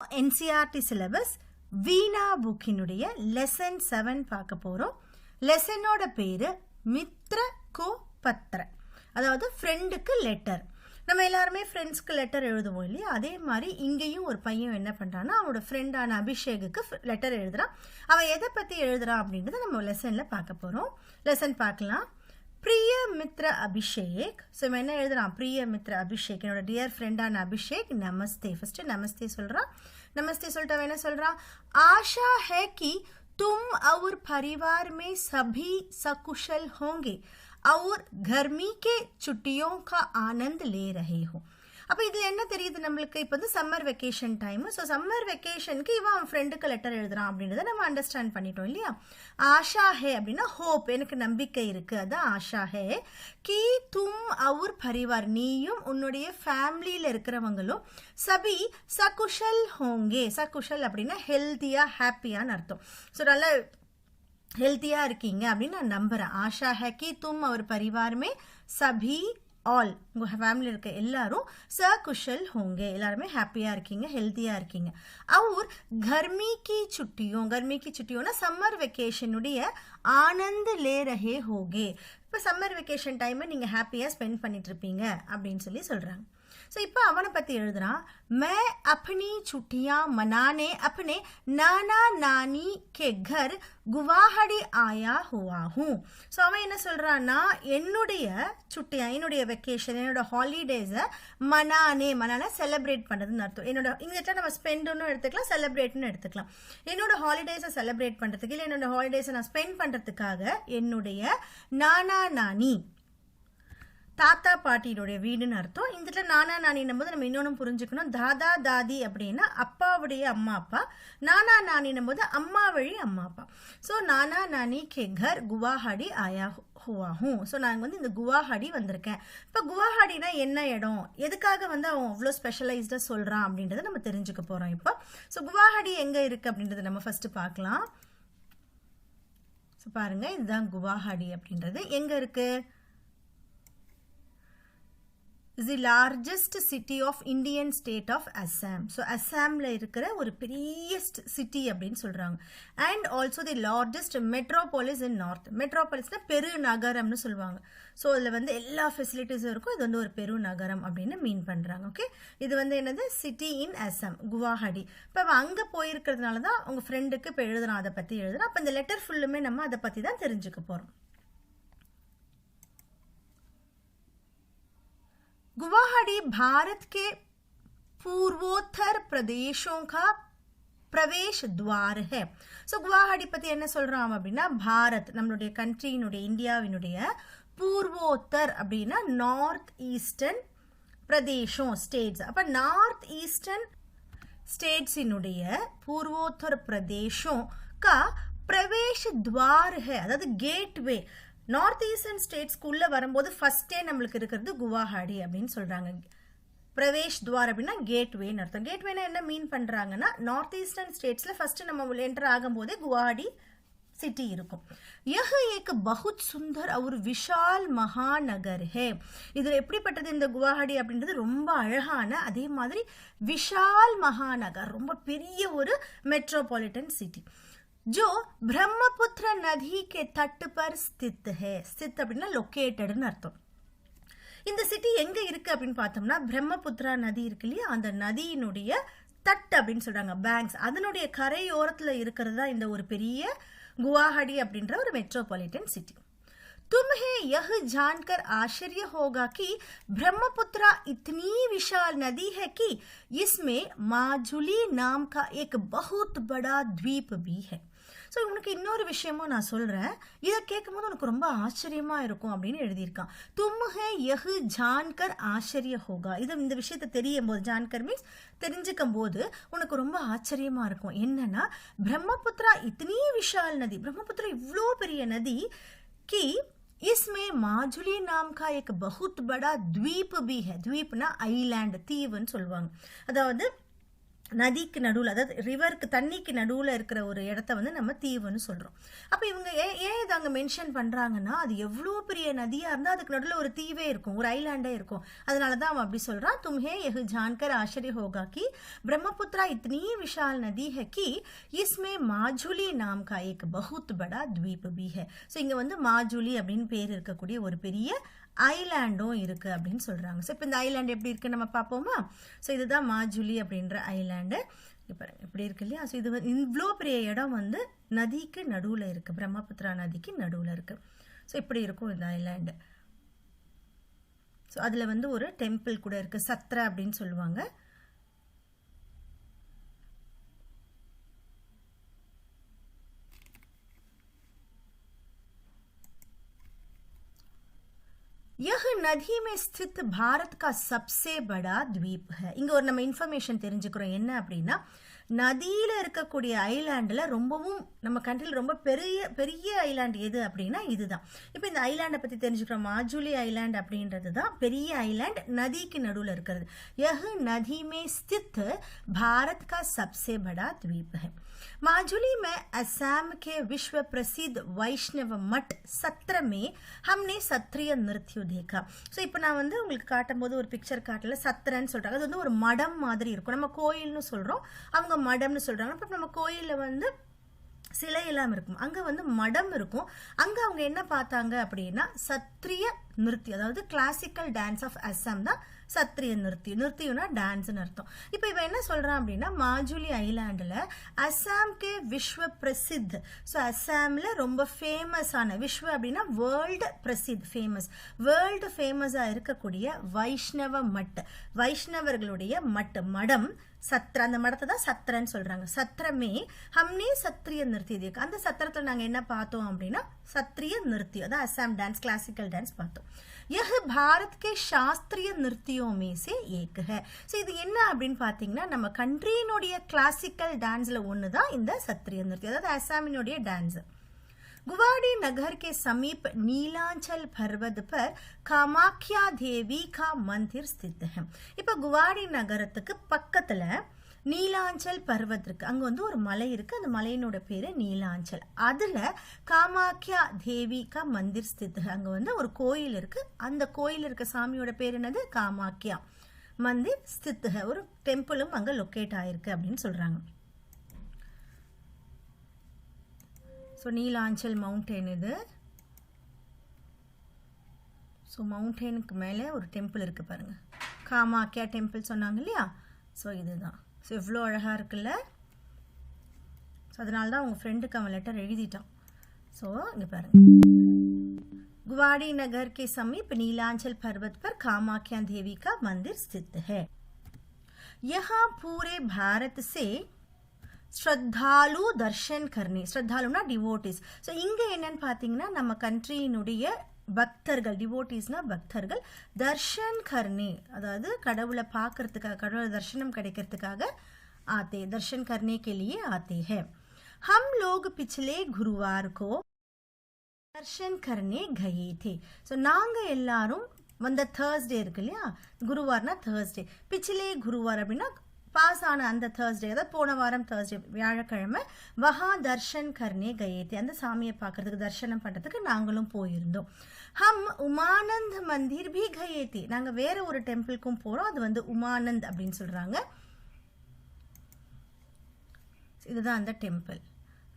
NCERT syllabus வீணா புக்கினுடைய lesson 7 பார்க்க போறோம். லெசனோட பேரு மித்ர கோ பத்ர, அதாவது ஃப்ரெண்டுக்கு லெட்டர். நம்ம எல்லாருமே ஃப்ரெண்ட்ஸ்க்கு லெட்டர் எழுதுவோம் இல்லையா? அதே மாதிரி இங்கேயும் ஒரு பையன் என்ன பண்றான்னா அவனோட ஃப்ரெண்டான அபிஷேக்கு லெட்டர் எழுதுறான். அவன் எதை பத்தி எழுதுறான் அப்படின்றத நம்ம லெசன்ல பார்க்க போறோம். லெசன் பார்க்கலாம். பிரிய மித்ர அபிஷேக். ஸோ இவன் என்ன எழுதுறான்? பிரிய மித்ர அபிஷேக், என்னோட டியர் ஃப்ரெண்டான அபிஷேக், நமஸ்தே. ஃபர்ஸ்ட் நமஸ்தே சொல்றான். நமஸ்தே சொல்லிட்டு அவன் என்ன சொல்றான்? आशा है कि तुम और परिवार में सभी सकुशल होंगे और गर्मी के छुट्टियों का आनंद ले रहे हो. அப்போ இதில் என்ன தெரியுது நம்மளுக்கு? இப்போ வந்து summer vacation time. So summer வெக்கேஷனுக்கு இவன் அவன் ஃப்ரெண்டுக்கு லெட்டர் எழுதுறான் அப்படின்றத நம்ம அண்டர்ஸ்டாண்ட் பண்ணிட்டோம் இல்லையா? ஆஷா ஹே அப்படின்னா ஹோப், எனக்கு நம்பிக்கை இருக்கு, அதான் ஆஷா ஹே. கி தும் அவர் பரிவார், நீயும் உன்னுடைய ஃபேமிலியில் இருக்கிறவங்களும் சபி சகுஷல் ஹோங்கே. சகுஷல் அப்படின்னா ஹெல்த்தியா ஹாப்பியான்னு அர்த்தம். ஸோ நல்லா ஹெல்த்தியா இருக்கீங்க அப்படின்னு நான் நம்புறேன். ஆஷா ஹே கி தும் அவர் பரிவாருமே சபி ஆல், உங்கள் ஃபேமிலியில் இருக்க எல்லாரும் சகுஷல் ஹோங்கே, எல்லாருமே ஹாப்பியாக இருக்கீங்க, ஹெல்த்தியாக இருக்கீங்க. और गर्मी की छुट्टियों சம்மர் வெக்கேஷனுடைய ஆனந்த் லே ரஹே ஹோகே. இப்போ சம்மர் வெக்கேஷன் டைமை நீங்கள் ஹாப்பியாக ஸ்பெண்ட் பண்ணிட்டு இருப்பீங்க அப்படின்னு சொல்லி சொல்கிறாங்க. ஸோ இப்போ அவனை பற்றி எழுதுறான். मैं अपनी छुट्टियां मनाने अपने नाना नानी के घर गुवाहाटी आया हुआ हूँ. ஸோ அவன் என்ன சொல்கிறான்னா, என்னுடைய சுட்டியா, என்னுடைய வெக்கேஷன், என்னோட ஹாலிடேஸை மனானா செலிப்ரேட் பண்ணுறதுன்னு அர்த்தம். என்னோட இங்கிட்ட நம்ம ஸ்பெண்டுன்னு எடுத்துக்கலாம், செலிப்ரேட்னு எடுத்துக்கலாம். என்னோட ஹாலிடேஸை செலிப்ரேட் பண்ணுறதுக்கு இல்லை என்னோட ஹாலிடேஸை நான் ஸ்பெண்ட் பண்ணுறதுக்காக என்னுடைய நானா நானி, தாத்தா பாட்டியோடைய வீடுன்னு அர்த்தம். இந்த இடத்துல நானா நானின்னும் போது நம்ம இன்னொன்று புரிஞ்சுக்கணும். தாதா தாதி அப்படின்னா அப்பாவுடைய அம்மா அப்பா, நானா நானின்னும் போது அம்மா வழி அம்மா அப்பா. ஸோ நானா நானி கே கர் குவாஹாடி ஆயா ஹுவா ஹூ. ஸோ நாங்கள் வந்து இந்த குவாஹாடி வந்திருக்கேன். இப்போ குவாஹாடினா என்ன இடம், எதுக்காக வந்து அவன் அவ்வளோ ஸ்பெஷலைஸ்டாக சொல்கிறான் அப்படின்றத நம்ம தெரிஞ்சுக்க போகிறோம் இப்போ. ஸோ குவாஹாடி எங்கே இருக்குது அப்படின்றத நம்ம ஃபஸ்ட்டு பார்க்கலாம். ஸோ பாருங்கள், இதுதான் குவாஹாடி அப்படின்றது. எங்கே இருக்குது? is the largest city of Indian state of Assam. So அஸ்ஸாமில் இருக்கிற ஒரு பெரிய சிட்டி அப்படின்னு சொல்கிறாங்க. And also the largest metropolis in north. மெட்ரோபாலிஸ்னால் பெரு நகரம்னு சொல்லுவாங்க. ஸோ அதில் வந்து எல்லா ஃபெசிலிட்டிஸும் இருக்கும். இது வந்து ஒரு பெரு நகரம் அப்படின்னு மீன் பண்ணுறாங்க. ஓகே, இது வந்து என்னது? City in Assam, Guwahati. இப்போ அவன் அங்கே போயிருக்கிறதுனால தான் உங்கள் ஃப்ரெண்டுக்கு இப்போ எழுதுறான், அதை பற்றி எழுதுறான். அப்போ இந்த லெட்டர் ஃபுல்லுமே நம்ம அதை பற்றி தான் தெரிஞ்சுக்க போகிறோம். गुवाहाटी भारत के पूर्वोत्तर प्रदेशों का प्रवेश द्वार है. ஸோ குவாஹாடி பற்றி என்ன சொல்கிறான் அப்படின்னா, பாரத் நம்மளுடைய கண்ட்ரியினுடைய, இந்தியாவினுடைய, பூர்வோத்தர் அப்படின்னா நார்த் ஈஸ்டர்ன் பிரதேசம், ஸ்டேட்ஸ். அப்போ நார்த் ஈஸ்டர்ன் ஸ்டேட்ஸினுடைய பூர்வோத்தர் பிரதேசம் கா பிரவேஷ் துவார் ஹே, அதாவது கேட்வே. நார்த் ஈஸ்டர்ன் ஸ்டேட்ஸ்குள்ளே வரும்போது ஃபஸ்ட்டே நம்மளுக்கு இருக்கிறது குவாஹாடி அப்படின்னு சொல்கிறாங்க. பிரவேஷ் துவார் அப்படின்னா கேட்வேன்னு அர்த்தம். கேட்வேனா என்ன மீன் பண்ணுறாங்கன்னா, நார்த் ஈஸ்டர்ன் ஸ்டேட்ஸில் ஃபஸ்ட்டு நம்ம என்டர் ஆகும்போதே குவாஹாடி சிட்டி இருக்கும். यह एक बहुत सुंदर और विशाल महानगर है. இதில் எப்படிப்பட்டது இந்த குவாஹாடி அப்படின்றது? ரொம்ப அழகான, அதே மாதிரி விஷால் மகாநகர், ரொம்ப பெரிய ஒரு மெட்ரோபாலிட்டன் சிட்டி. जो ब्रह्मपुत्र नदी के तट पर स्थित है. स्थित அப்படின்னா லொக்கேட்டட்னு அர்த்தம். இந்த சிட்டி எங்க இருக்கு அப்படின்னு பார்த்தோம்னா, பிரம்மபுத்திரா நதி இருக்கு இல்லையா, அந்த நதியினுடைய தட் அப்படின்னு சொல்றாங்க, பேங்க்ஸ், அதனுடைய கரையோரத்துல இருக்கிறது தான் இந்த ஒரு பெரிய குவாஹாடி அப்படின்ற ஒரு மெட்ரோபாலிட்டன் சிட்டி. तुम्हें यह जानकर आश्चर्य होगा कि ब्रह्मपुत्रा इतनी विशाल नदी है कि इसमें माजुली नाम का एक बहुत बड़ा द्वीप भी है. ஸோ உனக்கு இன்னொரு விஷயமும் நான் சொல்கிறேன், இதை கேட்கும் போது உனக்கு ரொம்ப ஆச்சரியமாக இருக்கும் அப்படின்னு எழுதியிருக்கான். தும்ஹே யஹு ஜான்கர் ஆச்சரிய ஹோகா. இது இந்த விஷயத்தை தெரியும் போது, ஜான்கர் மீன்ஸ் தெரிஞ்சுக்கும் போது உனக்கு ரொம்ப ஆச்சரியமாக இருக்கும். என்னன்னா, பிரம்மபுத்திரா இத்தனி விஷால் நதி, பிரம்மபுத்திரா இவ்வளோ பெரிய நதி, கி इसमें माजुली नाम का एक बहुत बड़ा द्वीप भी है. द्वीपना ஐலாண்ட், தீவுன்னு சொல்லுவாங்க. அதாவது நதிக்கு நடுவில், அதாவது ரிவருக்கு தண்ணிக்கு நடுவில் இருக்கிற ஒரு இடத்த வந்து நம்ம தீவுன்னு சொல்கிறோம். அப்போ இவங்க ஏன் இதை அங்கே மென்ஷன் பண்ணுறாங்கன்னா, அது எவ்வளோ பெரிய நதியாக இருந்தால் அதுக்கு நடுவில் ஒரு தீவே இருக்கும், ஒரு ஐலாண்டே இருக்கும். அதனால தான் அவன் அப்படி சொல்கிறான். தும்ஹே யஹ் ஜான்கர் ஆச்சரிய होगा कि ब्रह्मपुत्रा इतनी विशाल नदी है कि इसमें माजुली नाम का एक बहुत बड़ा द्वीप भी है. ஸோ இங்கே வந்து மாஜுலி அப்படின்னு பேர் இருக்கக்கூடிய ஒரு பெரிய ஐலாண்டும் இருக்குது அப்படின்னு சொல்கிறாங்க. ஸோ இப்போ இந்த ஐலாண்டு எப்படி இருக்குன்னு நம்ம பார்ப்போமா? ஸோ இதுதான் மாஜுலி அப்படின்ற ஐலாண்டு. இப்போ இப்படி இருக்கு இல்லையா? ஸோ இது இவ்வளோ பெரிய இடம் வந்து நதிக்கு நடுவில் இருக்குது, பிரம்மபுத்திரா நதிக்கு நடுவில் இருக்குது. ஸோ இப்படி இருக்கும் இந்த ஐலாண்டு. ஸோ அதில் வந்து ஒரு டெம்பிள் கூட இருக்குது, சத்ரா அப்படின்னு சொல்லுவாங்க. यह नदी में स्थित भारत का सबसे बड़ा द्वीप है. இங்க ஒரு நம்ம இன்ஃபர்மேஷன் தெரிஞ்சுக்கிறோம். என்ன அப்படின்னா, நதியில இருக்கக்கூடிய ஐலாண்டில் ரொம்பவும் நம்ம கண்ட்ரியில் ரொம்ப பெரிய பெரிய ஐலாண்டு எது அப்படின்னா இதுதான். இப்போ இந்த ஐலாண்டை பற்றி தெரிஞ்சுக்கிறோம். மாஜுலி ஐலாண்ட் அப்படின்றது தான் பெரிய ஐலாண்ட், நதிக்கு நடுவில் இருக்கிறது. यह नदी में स्थित भारत का सबसे बड़ा द्वीप है. माजुली में असम के विश्व प्रसिद्ध वैष्णव मठ सत्र में हमने सत्रिय नृत्य देखा. ஸோ இப்போ நான் வந்து உங்களுக்கு காட்டும் போது ஒரு பிக்சர் காட்டல, சத்திரன்னு சொல்கிறாங்க. அது வந்து ஒரு மடம் மாதிரி இருக்கும். நம்ம கோயில்னு சொல்கிறோம், அவங்க மடம்னு சொல்கிறாங்க. இப்போ நம்ம கோயிலில் வந்து சிலை எல்லாம் இருக்கும், அங்கே வந்து மடம் இருக்கும். அங்கே அவங்க என்ன பார்த்தாங்க அப்படின்னா சத்ரிய நிருத்தி, அதாவது கிளாசிக்கல் டான்ஸ் ஆஃப் அஸ்ஸாம் தான் சத்ரிய நிருத்தி. நிருத்தியும்னா டான்ஸ்னு அர்த்தம். இப்போ இவன் என்ன சொல்கிறான் அப்படின்னா, மாஜுலி ஐலாண்டில் அஸ்ஸாம்கே விஸ்வ பிரசித், ஸோ அஸ்ஸாமில் ரொம்ப ஃபேமஸான, விஸ்வ அப்படின்னா வேர்ல்டு பிரசித், ஃபேமஸ், வேர்ல்டு ஃபேமஸாக இருக்கக்கூடிய வைஷ்ணவ மட், வைஷ்ணவர்களுடைய மடம் சத்ரா, அந்த மடத்தை தான் சத்திரன்னு சொல்றாங்க. சத்திரமே ஹம்னே சத்ரிய நிறுத்தி தேக்க, அந்த சத்திரத்தில் நாங்கள் என்ன பார்த்தோம் அப்படின்னா சத்ரிய நிறுத்தி, அதான் அஸ்ஸாம் டான்ஸ், கிளாசிக்கல் டான்ஸ் பார்த்தோம். यह भारत के शास्त्रीय नृत्यों में से एक है. ஸோ இது என்ன அப்படின்னு பார்த்தீங்கன்னா, நம்ம கண்ட்ரியினுடைய கிளாசிக்கல் டான்ஸில் ஒன்று தான் இந்த சத்ரிய நிறுத்தி, அதாவது அஸ்ஸாமினுடைய டான்ஸ். गुवाहाटी नगर के समीप नीलांचल पर्वत पर कामाख्या देवी का मंदिर स्थित है. இப்போ குவாஹாட்டி நகரத்துக்கு பக்கத்துல நீலாஞ்சல் பர்வத் இருக்கு, அங்க வந்து ஒரு மலை இருக்கு, அந்த மலையினோட பேரு நீலாஞ்சல். அதுல காமாக்கியா தேவி கா மந்திர் ஸ்தித், அங்க வந்து ஒரு கோயில் இருக்கு, அந்த கோயில் இருக்க சாமியோட பேர் என்னது, காமாக்கியா மந்திர் ஸ்தித், ஒரு டெம்பிளும் அங்க லொக்கேட் ஆயிருக்கு அப்படின்னு சொல்றாங்க. ஸோ நீலாஞ்சல் மவுண்டெயின் இது. ஸோ மவுண்டெயினுக்கு மேலே ஒரு டெம்பிள் இருக்குது பாருங்கள், காமாக்கியா டெம்பிள் சொன்னாங்க இல்லையா? ஸோ இதுதான். ஸோ இவ்வளோ அழகாக இருக்குல்ல? ஸோ அதனால தான் உங்கள் ஃப்ரெண்டுக்கு அவன் லெட்டர் எழுதிட்டான். ஸோ இங்கே பாருங்கள், गुवाहाटी नगर के समीप नीलांचल पर्वत पर कामाख्या देवी का मंदिर स्थित है. यहाँ पूरे भारत से ஸ்ரத்தாலு தர்ஷன் கர்னி, ஸ்ரத்தாலுனா டிவோட்டிஸ். ஸோ இங்கே என்னன்னு பார்த்தீங்கன்னா, நம்ம கண்ட்ரியினுடைய பக்தர்கள், டிவோட்டிஸ்னா பக்தர்கள், தர்ஷன் கர்னி அதாவது கடவுளை பார்க்கறதுக்காக, கடவுளை தர்ஷனம் கிடைக்கிறதுக்காக ஆத்தே, தர்ஷன் கர்னே के लिए आते हैं. हम लोग पिछले गुरुवार को दर्शन करने गए थे. ஸோ நாங்கள் எல்லாரும் வந்த தேர்ஸ்டே இருக்கு இல்லையா, குருவார்னா தேர்ஸ்டே, பிச்சிலே குருவார் அப்படின்னா பாஸ் ஆன அந்த தேர்ஸ்டே, அதாவது போன வாரம் தேர்ஸ்டே வியாழக்கிழமை, வஹா தர்ஷன் கர்னே கயேத்தி, அந்த சாமியை பார்க்கறதுக்கு, தர்ஷனம் பண்ணுறதுக்கு நாங்களும் போயிருந்தோம். ஹம் உமானந்த் மந்திர் பி கயேத்தி, நாங்கள் வேற ஒரு டெம்பிளுக்கும் போகிறோம், அது வந்து உமானந்த் அப்படின்னு சொல்கிறாங்க. இதுதான் அந்த டெம்பிள்,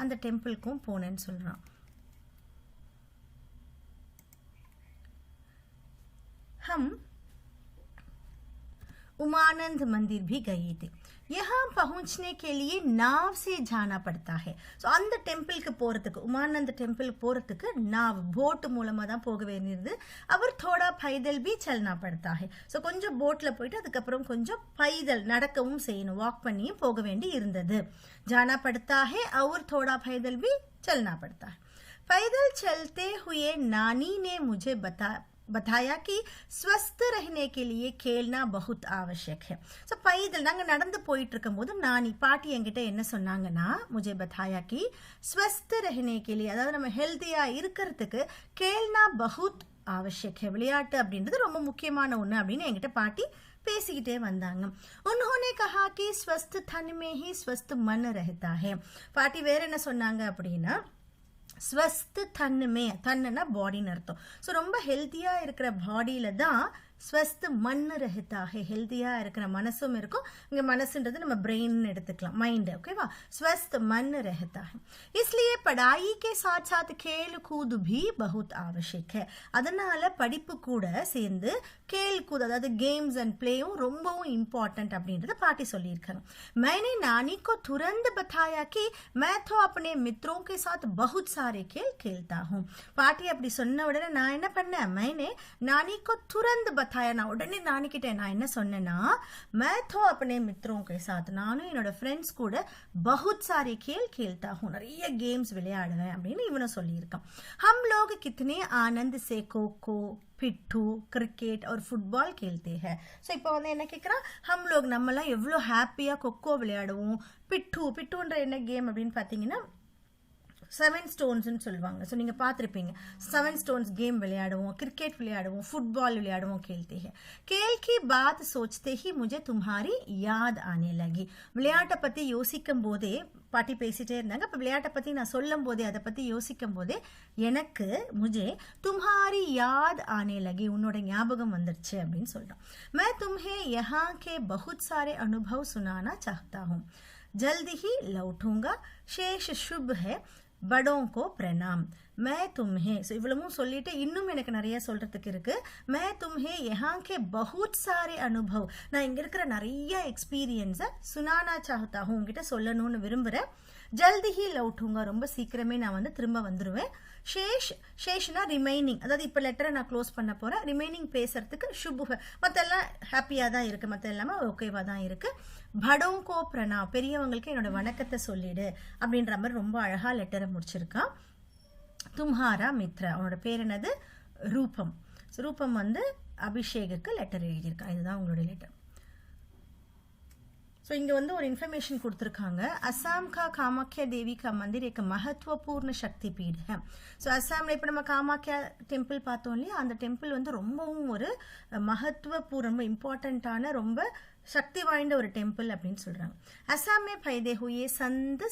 அந்த டெம்பிளுக்கும் போனேன்னு சொல்கிறான். हम उमानंद मंदिर भी गए थे. यहाँ पहुँचने के लिए नाव से जाना पड़ता है. ஸோ அந்த டெம்பிளுக்கு போகிறதுக்கு, உமானந்த் டெம்பிள் போகிறதுக்கு நாவ், போட் மூலமாக தான் போக வேண்டியது. அவர் थोड़ा पैदल भी चलना पड़ता है. ஸோ கொஞ்சம் போட்டில் போயிட்டு அதுக்கப்புறம் கொஞ்சம் பைதல் நடக்கவும் செய்யணும், வாக் பண்ணியும் போக வேண்டி இருந்தது. जाना पड़ता है और थोड़ा पैदल भी चलना पड़ता है. पैदल चलते हुए नानी ने मुझे बताया कि स्वस्थ रहने के लिए खेलना बहुत आवश्यक है. ஸோ பைதல் நாங்கள் நடந்து போயிட்டு இருக்கும்போது நானி பாட்டி என்கிட்ட என்ன சொன்னாங்கன்னா, முஜே பத்தாயா கி ஸ்வஸ்த் ரஹனே கே லியே, அதாவது நம்ம ஹெல்த்தியாக இருக்கிறதுக்கு கேல்னா பகுத் ஆவசியக், விளையாட்டு அப்படின்றது ரொம்ப முக்கியமான ஒன்று அப்படின்னு என்கிட்ட பாட்டி பேசிக்கிட்டே வந்தாங்க. उन्होंने कहा कि स्वस्थ तन में ही स्वस्थ मन रहता है. பாட்டி வேற என்ன சொன்னாங்க அப்படின்னா, ஸ்வஸ்த் தன்னுமே, தன்னுனா பாடின்னு அர்த்தம். ஸோ ரொம்ப ஹெல்த்தியாக இருக்கிற பாடியில தான் ஸ்வஸ்த் மண் ரஹிதாக, ஹெல்த்தியாக இருக்கிற மனசும் இருக்கும். இங்கே மனசுன்றது நம்ம பிரெயின் எடுத்துக்கலாம், மைண்டு. ஓகேவா? ஸ்வஸ்த் மண் रहता है. इसलिए पढ़ाई के साथ साथ खेल कूद भी बहुत आवश्यक है. அதனால படிப்பு கூட சேர்ந்து கேல் கூத், அதாவது கேம்ஸ் அண்ட் பிளேயும் ரொம்பவும் இம்பார்ட்டன்ட் அப்படின்றத பாட்டி சொல்லியிருக்காங்க. मैंने नानी को तुरंत बताया कि मैं तो अपने मित्रों के साथ बहुत सारे खेल खेलता हूँ. பாட்டி அப்படி சொன்ன உடனே நான் என்ன பண்ணேன், मैंने नानी को तुरंत बताया, நான் உடனே நானி கிட்ட நான் என்ன சொன்னேன்னா, मैं तो अपने मित्रों के साथ, நானும் என்னோட ஃப்ரெண்ட்ஸ் கூட बहुत सारे खेल खेलता हूँ, நிறைய கேம்ஸ் விளையாடுவேன் அப்படின்னு இவனை சொல்லியிருக்கான். हम लोग कितने आनंद से खो-खो, पिट्ठू, क्रिकेट और फुटबॉल खेलते हैं. ஸோ இப்போ வந்து என்ன கேட்குறான், ஹம் லோக் நம்மலாம் எவ்வளோ ஹாப்பியாக கொக்கோ விளையாடுவோம். பிட்டுன்ற என்ன கேம் அப்படின்னு பார்த்தீங்கன்னா 7 ஸ்டோன்ஸ்ன்னு சொல்லுவாங்க. ஸோ நீங்கள் பார்த்துருப்பீங்க, 7 ஸ்டோன்ஸ் கேம் விளையாடுவோம், கிரிக்கெட் விளையாடுவோம், ஃபுட்பால் விளையாடுவோம், खेलते हैं. खेल की बात सोचते ही मुझे तुम्हारी याद आने लगी. விளையாட்டை பற்றி யோசிக்கும் போதே பாட்டி பேசிட்டே இருந்தாங்க. அப்போ விளையாட்டை பற்றி நான் சொல்லும் போதே, அதை பற்றி யோசிக்கும் போதே எனக்கு முझे तुम्हारी याद आने लगी, உன்னோட ஞாபகம் வந்துருச்சு அப்படின்னு சொல்கிறோம். मैं तुम्हें यहाँ के बहुत सारे अनुभव सुनाना चाहता हूँ. जल्द ही लौटूंगा. शेष शुभ है. बड़ों को प्रणाम. मैं तुम्हें, ஸோ இவ்வளவும் சொல்லிட்டு இன்னும் எனக்கு நிறைய சொல்கிறதுக்கு இருக்குது. मैं तुम्हें यहाँ के बहुत सारे अनुभव, நான் இங்கே இருக்கிற நிறைய எக்ஸ்பீரியன்ஸை சுனானா சாஹ்தா ஹூ, உங்ககிட்ட சொல்லணும்னு விரும்புகிறேன். ஜல்தி ஹி லவுட்டுங்க, ரொம்ப சீக்கிரமே நான் வந்து திரும்ப வந்துடுவேன். ஷேஷ்னா ரிமைனிங், அதாவது இப்போ லெட்டரை நான் க்ளோஸ் பண்ண போகிறேன். ரிமைனிங் பேசுறதுக்கு சுபுக, மற்றெல்லாம் ஹாப்பியாக தான் இருக்குது, மற்ற எல்லாமே ஓகேவாக தான் இருக்குது. படோங்கோ பிரணா, பெரியவங்களுக்கு என்னோட வணக்கத்தை சொல்லிடு அப்படின்ற மாதிரி ரொம்ப அழகாக லெட்டரை முடிச்சிருக்கான். தும்ஹாரா மித்ரா, அவனோட பேர் என்னது, ரூபம். ரூபம் வந்து அபிஷேகுக்கு லெட்டர் எழுதியிருக்கான். இதுதான் உங்களோட லெட்டர். ஸோ இங்கே வந்து ஒரு இன்ஃபர்மேஷன் கொடுத்துருக்காங்க. அசாம் கா காமாக்கியா தேவி கா மந்திர் एक महत्वपूर्ण शक्ति पीठ है. ஸோ அசாமில் இப்போ நம்ம காமாக்கியா டெம்பிள் பார்த்தோம் இல்லையா, அந்த டெம்பிள் வந்து ரொம்பவும் ஒரு மகத்துவபூர்ண இம்பார்ட்டண்ட்டான ரொம்ப சக்தி வாய்ந்த ஒரு டெம்பிள் அப்படின்னு சொல்கிறாங்க. असम में पैदा हुए संत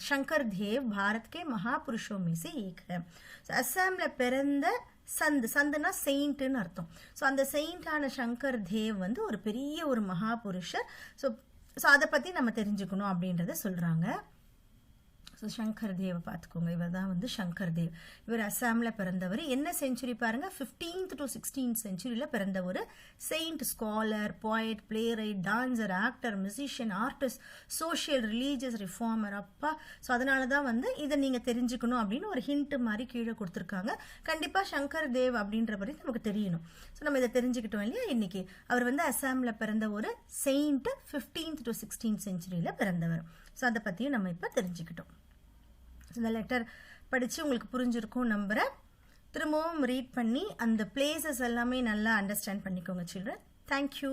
शंकर देव भारत के महापुरुषों में से एक है. ஸோ அசாமில் பிறந்த சந்துனா செயின்ட்டுன்னு அர்த்தம். ஸோ அந்த செயின்டான சங்கர் தேவ் வந்து ஒரு பெரிய ஒரு மகாபுருஷர். ஸோ அதை பற்றி நம்ம தெரிஞ்சுக்கணும் அப்படின்றத சொல்கிறாங்க. ஸோ சங்கர் தேவை பார்த்துக்கோங்க, இவர் தான் வந்து சங்கர் தேவ். இவர் அசாமில் பிறந்தவர். என்ன செஞ்சுரி பாருங்கள், 15th to 16th செஞ்சுரியில் பிறந்த ஒரு Saint, scholar, poet, playwright, dancer, actor, musician, artist, social, religious reformer. அப்பா, ஸோ அதனால தான் வந்து இதை நீங்கள் தெரிஞ்சுக்கணும் அப்படின்னு ஒரு ஹிண்ட் மாதிரி கீழே கொடுத்துருக்காங்க. கண்டிப்பாக சங்கர் தேவ் அப்படின்ற மாதிரி நமக்கு தெரியணும். ஸோ நம்ம இதை தெரிஞ்சுக்கிட்டோம் இல்லையா இன்னைக்கு. அவர் வந்து அசாமில் பிறந்த ஒரு செயின்ட், 15th to 16th செஞ்சுரியில் பிறந்தவர். ஸோ அதை பற்றியும் நம்ம இப்போ தெரிஞ்சுக்கிட்டோம். இந்த லெட்டர் படித்து உங்களுக்கு புரிஞ்சிருக்கும் நம்புகிறேன். திரும்பவும் ரீட் பண்ணி அந்த பிளேசஸ் எல்லாமே நல்லா அண்டர்ஸ்டாண்ட் பண்ணிக்கோங்க சில்ட்ரன். தேங்க்யூ.